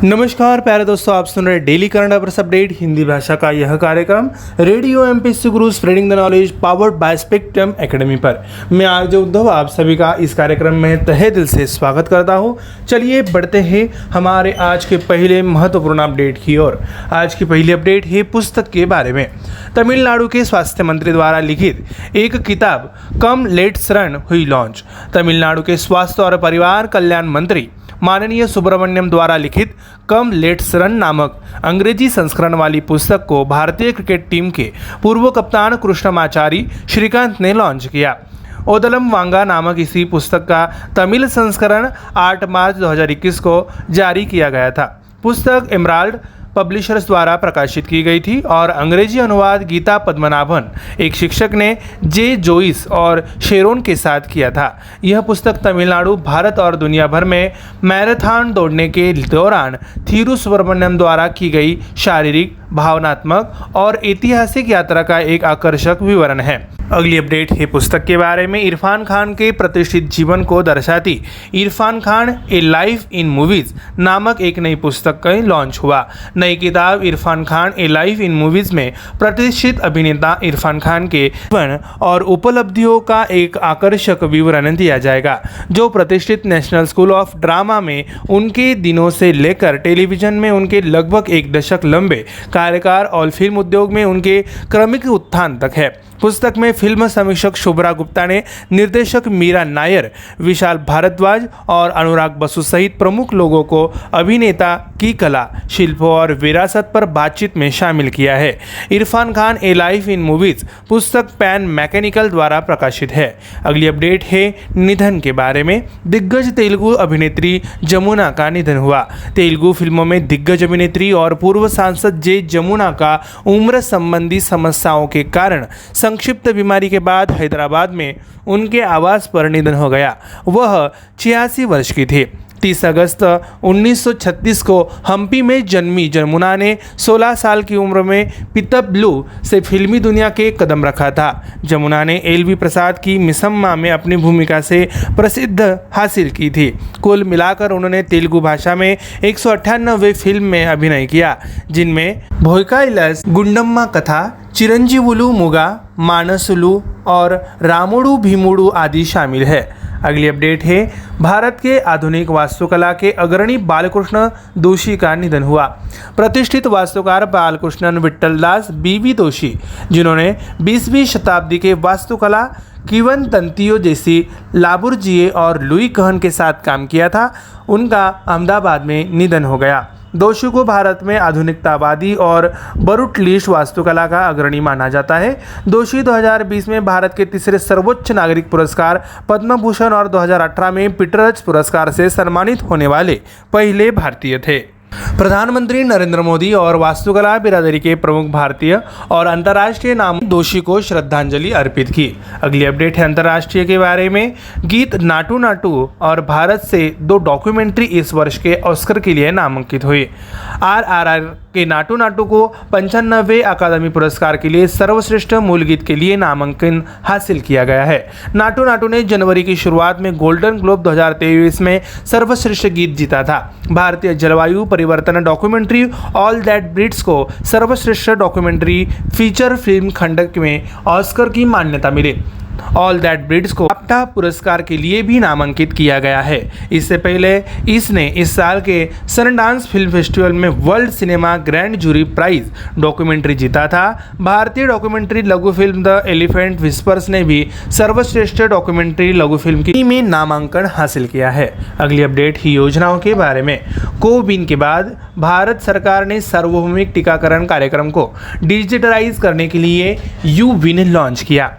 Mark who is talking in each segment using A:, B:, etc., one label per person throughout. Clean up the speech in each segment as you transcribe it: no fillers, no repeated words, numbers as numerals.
A: नमस्कार प्यारे दोस्तों, आप सुन रहे daily current affairs update Hindi भाषा का यह कार्यक्रम radio MPSC Guru spreading the knowledge powered by spectrum academy पर। मैं आरजे उद्धव आप सभी का इस कार्यक्रम में तहे दिल से स्वागत करता हूं। चलिए बढ़ते हैं हमारे आज के पहले महत्वपूर्ण अपडेट की ओर। आज की पहली अपडेट है पुस्तक के बारे में। तमिलनाडु के स्वास्थ्य मंत्री द्वारा लिखित एक किताब कम लेट्स रन हुई लॉन्च। तमिलनाडु के स्वास्थ्य और परिवार कल्याण मंत्री माननीय सुब्रमण्यम द्वारा लिखित कम लेट्स रन नामक अंग्रेजी संस्करण वाली पुस्तक को भारतीय क्रिकेट टीम के पूर्व कप्तान कृष्णमाचारी श्रीकांत ने लॉन्च किया। ओदलम वांगा नामक इसी पुस्तक का तमिल संस्करण 8 मार्च 2021 को जारी किया गया था। पुस्तक एमराल्ड पब्लिशर्स द्वारा प्रकाशित की गई थी और अंग्रेजी अनुवाद गीता पद्मनाभन, एक शिक्षक ने जे जोइस और शेरोन के साथ किया था। यह पुस्तक तमिलनाडु, भारत और दुनिया भर में मैराथन दौड़ने के दौरान थीरू सुब्रमण्यम द्वारा की गई शारीरिक, भावनात्मक और ऐतिहासिक यात्रा का एक आकर्षक विवरण है। अगली अपडेट है पुस्तक के बारे में। इरफान खान के प्रतिष्ठित जीवन को दर्शाती इरफान खान ए लाइफ इन मूवीज नामक एक नई पुस्तक का लॉन्च हुआ। नई किताब इरफान खान ए लाइफ इन मूवीज में प्रतिष्ठित अभिनेता इरफान खान के जीवन और उपलब्धियों का एक आकर्षक विवरण दिया जाएगा, जो प्रतिष्ठित नेशनल स्कूल ऑफ ड्रामा में उनके दिनों से लेकर टेलीविजन में उनके लगभग एक दशक लंबे कार्यकाल और फिल्म उद्योग में उनके क्रमिक उत्थान तक है। पुस्तक में फिल्म समीक्षक शुभ्रा गुप्ता ने निर्देशक मीरा नायर, विशाल भारद्वाज और अनुराग बसु सहित प्रमुख लोगों को अभिनेता की कला, शिल्पों और विरासत पर बातचीत में शामिल किया है। इरफान खान ए लाइफ इन मूवीज पुस्तक पैन मैकेनिकल द्वारा प्रकाशित है। अगली अपडेट है निधन के बारे में। दिग्गज तेलुगु अभिनेत्री जमुना का निधन हुआ। तेलुगु फिल्मों में दिग्गज अभिनेत्री और पूर्व सांसद जे जमुना का उम्र संबंधी समस्याओं के कारण संक्षिप्त बीमारी के बाद हैदराबाद में उनके आवास पर निधन हो गया। वह 86 वर्ष की थी। 30 अगस्त 1936 को हम्पी में जन्मी जमुना ने 16 साल की उम्र में पितब्लू से फिल्मी दुनिया के कदम रखा था। जमुना ने एलवी प्रसाद की मिसम्मा में अपनी भूमिका से प्रसिद्ध हासिल की थी। कुल मिलाकर उन्होंने तेलुगु भाषा में 198 फिल्म में अभिनय किया, जिनमें भोयकाइलस, गुंडम्मा कथा, चिरंजीवुलु मुगा, मानसुलु और रामुडु भीमुडु आदि शामिल है। अगली अपडेट है भारत के आधुनिक वास्तुकला के अग्रणी बालकृष्ण दोषी का निधन हुआ। प्रतिष्ठित वास्तुकार बालकृष्णन विट्ठलदास बीवी दोषी, जिन्होंने 20वीं शताब्दी के वास्तुकला किवंतंतियों जैसी लाबुर्जिए और लुई कहन के साथ काम किया था, उनका अहमदाबाद में निधन हो गया। दोषी को भारत में आधुनिकतावादी और बरुटलीश वास्तुकला का अग्रणी माना जाता है। दोषी 2020 में भारत के तीसरे सर्वोच्च नागरिक पुरस्कार पद्म भूषण और 2018 में पीटरस पुरस्कार से सम्मानित होने वाले पहले भारतीय थे। प्रधानमंत्री नरेंद्र मोदी और वास्तुकला बिरादरी के प्रमुख भारतीय और अंतर्राष्ट्रीय नाम दोषी को श्रद्धांजलि अर्पित की। अगली अपडेट है अंतर्राष्ट्रीय के बारे में। गीत नाटू नाटू और भारत से 2 डॉक्यूमेंट्री इस वर्ष के ऑस्कर के लिए नामांकित हुई। RRR के नाटू नाटू को 95वें अकादमी पुरस्कार के लिए सर्वश्रेष्ठ मूल गीत के लिए नामांकन हासिल किया गया है। नाटू नाटू ने जनवरी की शुरुआत में गोल्डन ग्लोब 2023 में सर्वश्रेष्ठ गीत जीता था। भारतीय जलवायु परिवर्तन डॉक्यूमेंट्री ऑल दैट ब्रीड्स को सर्वश्रेष्ठ डॉक्यूमेंट्री फीचर फिल्म खंड में ऑस्कर की मान्यता मिली। ऑल दैट ब्रीड्स को बाफ्टा पुरस्कार के लिए भी नामांकित किया गया है। इससे पहले इसने इस साल के सनडांस फिल्म फेस्टिवल में world cinema grand jury prize documentary जीता था। भारतीय डॉक्यूमेंट्री लघु फिल्म द एलिफेंट विस्पर्स ने भी सर्वश्रेष्ठ डॉक्यूमेंट्री लघु फिल्म की में नामांकन हासिल किया है। अगली अपडेट ही योजनाओं के बारे में। कोविन के बाद भारत सरकार ने सार्वभौमिक टीकाकरण कार्यक्रम को डिजिटलाइज करने के लिए यूविन लॉन्च किया।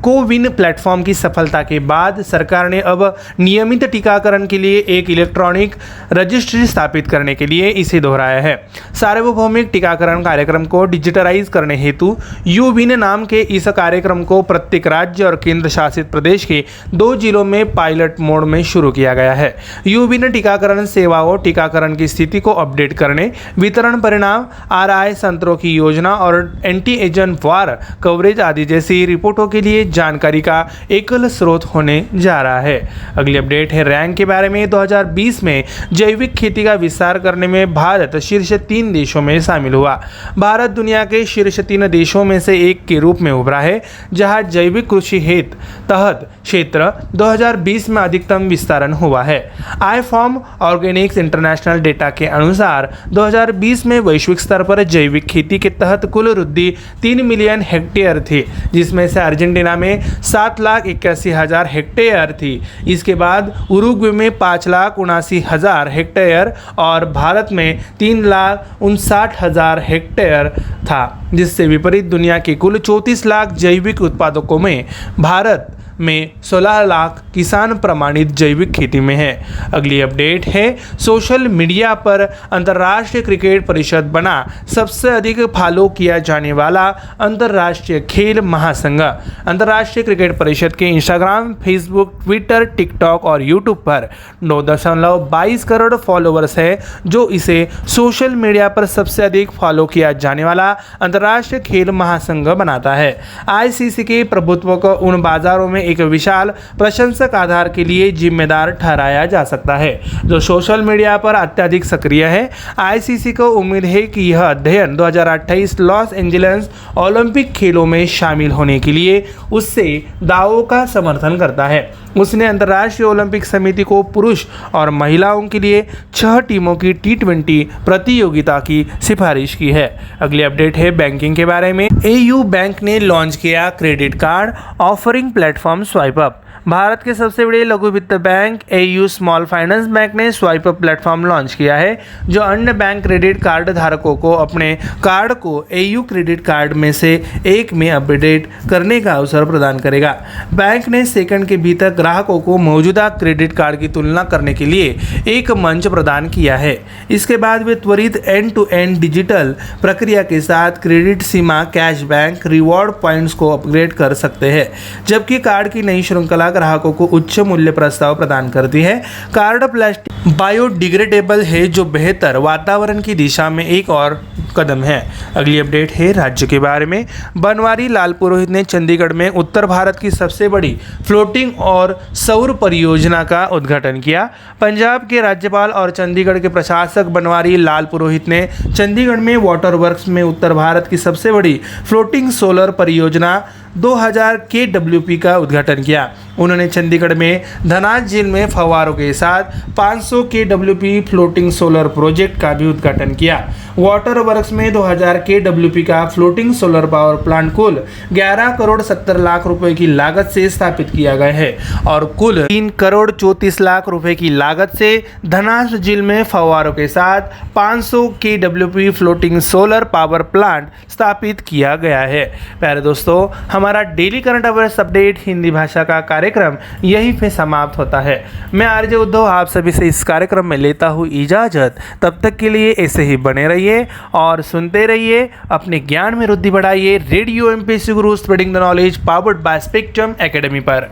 A: कोविन प्लेटफॉर्म की सफलता के बाद सरकार ने अब नियमित टीकाकरण के लिए एक इलेक्ट्रॉनिक रजिस्ट्री स्थापित करने के लिए इसे दोहराया है। सार्वभौमिक टीकाकरण कार्यक्रम को डिजिटलाइज करने हेतु यूविन नाम के इस कार्यक्रम को प्रत्येक राज्य और केंद्र शासित प्रदेश के 2 जिलों में पायलट मोड में शुरू किया गया है। यूविन टीकाकरण सेवाओं, टीकाकरण की स्थिति को अपडेट करने, वितरण परिणाम, RI संतरों की योजना और एंटी एजेंट वार कवरेज आदि जैसी रिपोर्टों के लिए जानकारी का एकल स्रोत होने जा रहा है। अगली अपडेट है रैंक के बारे में। 2020 में जैविक खेती का विस्तार करने में भारत शीर्ष 3 देशों में शामिल हुआ। भारत दुनिया के शीर्ष 3 देशों में से एक के रूप में उभरा है जहां जैविक कृषि हेतु तहत क्षेत्र 2020 में अधिकतम विस्तारण हुआ है। आईफॉर्म ऑर्गेनिक्स इंटरनेशनल डेटा के अनुसार 2020 में वैश्विक स्तर पर जैविक खेती के तहत कुल वृद्धि 3 मिलियन हेक्टेयर थी, जिसमें से अर्जेंटीना में 7,81,000 हेक्टेयर थी। इसके बाद उरुग्वे में 5,79,000 हेक्टेयर और भारत में 3,59,000 हेक्टेयर था। जिससे विपरीत दुनिया के कुल 34 लाख जैविक उत्पादकों में भारत में 16 लाख किसान प्रमाणित जैविक खेती में है। अगली अपडेट है सोशल मीडिया पर अंतर्राष्ट्रीय क्रिकेट परिषद बना सबसे अधिक फॉलो किया जाने वाला अंतर्राष्ट्रीय खेल महासंघ। अंतर्राष्ट्रीय क्रिकेट परिषद के इंस्टाग्राम, फेसबुक, ट्विटर, टिकटॉक और यूट्यूब पर 9.22 करोड़ फॉलोअर्स है, जो इसे सोशल मीडिया पर सबसे अधिक फॉलो किया जाने वाला अंतर्राष्ट्रीय खेल महासंघ बनाता है। आईसीसी के प्रभुत्व को उन बाजारों में एक विशाल प्रशंसक आधार के लिए जिम्मेदार ठहराया जा सकता है जो सोशल मीडिया पर अत्यधिक सक्रिय है। आईसीसी को उम्मीद है कि यह अध्ययन 2028 लॉस एंजलिस ओलंपिक खेलों में शामिल होने के लिए उससे दावों का समर्थन करता है। उसने अंतर्राष्ट्रीय ओलंपिक समिति को पुरुष और महिलाओं के लिए 6 टीमों की T20 प्रतियोगिता की सिफारिश की है। अगली अपडेट है बैंकिंग के बारे में। एयू बैंक ने लॉन्च किया credit card offering platform swipe up. Bharat के सबसे बड़े लघु वित्त bank AU small finance bank ने स्वाइप अप प्लेटफॉर्म लॉन्च किया है, जो अन्य बैंक क्रेडिट कार्ड धारकों को अपने कार्ड को एयू क्रेडिट कार्ड में से एक में अपडेट करने का अवसर प्रदान करेगा। बैंक ने सेकंड के भीतर ग्राहकों को मौजूदा क्रेडिट कार्ड की तुलना करने के लिए एक मंच प्रदान किया है। इसके बाद वे त्वरित एंड टू एंड डिजिटल प्रक्रिया के साथ क्रेडिट सीमा, कैशबैक, रिवॉर्ड पॉइंट्स को अपग्रेड कर सकते हैं, जबकि कार्ड की नई श्रृंखला ग्राहकों को उच्च मूल्य प्रस्ताव प्रदान करती है। कार्ड प्लास्टिक बायोडिग्रेडेबल है, जो बेहतर वातावरण की दिशा में एक और कदम है। अगली अपडेट है राज्य के बारे में। बनवारी लाल पुरोहित ने चंडीगढ़ में उत्तर भारत की सबसे बड़ी फ्लोटिंग और सौर परियोजना का उद्घाटन किया। पंजाब के राज्यपाल और चंडीगढ़ के प्रशासक बनवारी लाल पुरोहित ने चंडीगढ़ में वाटर वर्क्स में उत्तर भारत की सबसे बड़ी फ्लोटिंग सोलर परियोजना 2000 KWP का उद्घाटन किया। उन्होंने चंडीगढ़ में धनाज झील में फव्वारों के साथ 500 KWP फ्लोटिंग सोलर प्रोजेक्ट का भी उद्घाटन किया। वाटर वर्क्स में 2000 KWP का फ्लोटिंग सोलर पावर प्लांट कुल 11 करोड़ 70 लाख रुपए की लागत से स्थापित किया गया है और कुल 3 करोड़ 34 लाख रुपए की लागत से धनाज झील में फव्वारों के साथ 500 KWP floating solar power plant स्थापित किया गया है। प्यारे दोस्तों, हमारा daily current affairs update Hindi भाषा का कार्यक्रम यहीं पे समाप्त होता है। मैं आरजे उद्धव आप सभी से इस कार्यक्रम में लेता हूँ इजाज़त। तब तक के लिए ऐसे ही बने रहिए और सुनते रहिए, अपने ज्ञान में वृद्धि बढ़ाइए। Radio MPSC Guru spreading the knowledge powered by spectrum academy पर।